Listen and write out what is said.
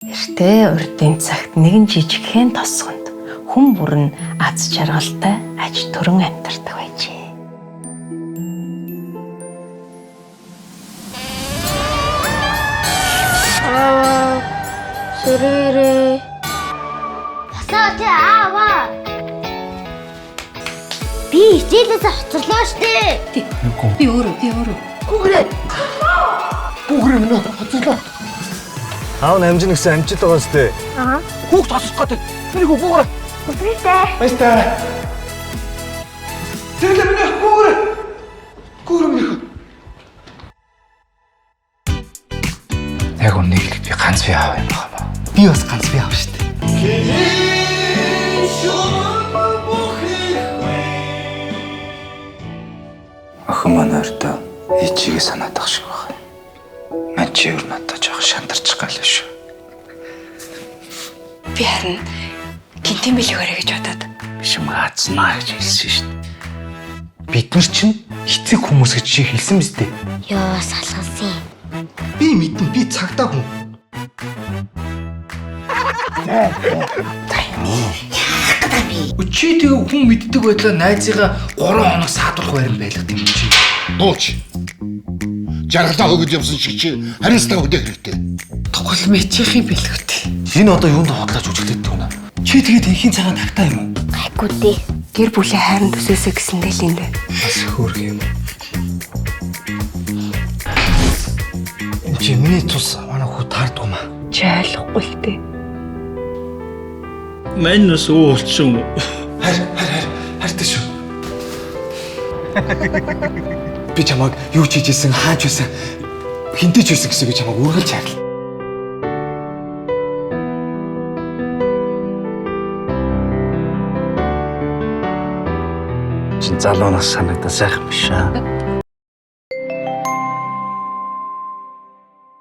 Эртээ урдын цагт нэгэн жижигхэн тосгонд хүн бүр нь аз жаргалтай аж төрөн амьдардаг байжээ. Сэрээрээ. Басаа тий ааваа. Би хичээлээс хоцорлоо штэ. Би өөрөө. Гүгрээ. Гүгрээ минь хоцорлоо. Аав намжин гэсэн амжилт байгаа сте. Хүүхд тосох гэдэг. Тэрийг гүгрээ. Гүгрээтэй. Баястай. Тэрлээ минь гүгрээ. Гүгрээ минь. Яг үнэ би ганц би аав юм байна. Би бас ганц би аав штэ. Охин маань ордоо ичигээ санаад ах шиг байна. Ман чи өөр надад жоох шантарчих гал шүү. Би харин гинтийн бэлгээрэй гэж бодоод. Биш юм аацнаа гэж хэлсэн шүү дээ. Бид нар чинь эцэг хүмүүс гэж чи хэлсэн биз дээ. Йоо салгасан. Би мэднэ би цагтаа хүн. Чи тэгээ хүн мэддэг байдлаа найзыгаа 3 хоног саадуулах байран байлгад юм чи. Дууч. Жаргалаа хөгөл явсан шиг чи хариуцлага өгөх хэрэгтэй. Тоглол мэчихий бэлгүүт. Энэ одоо юунд хотлооч үжиглээд төгнө. Чи тэгээд инхийн цагаан тагтаа юм уу? Гайгүй дээ. Гэр бүлийн хайрын төсөөсөө гэсэндээ л юм бэ. Бас хөөрх юм. Чи миний тус манай хүү таардгуумаа. Чи ойлгохгүй л дээ. Манус уулчин. Хартай шүү. Би чамайг юу ч хийжсэн, хааж байсан, хинтэж байсан гэсэн чамайг үргэлж хайрлаа. Чин залуунаас санагдаа сайхан биш аа.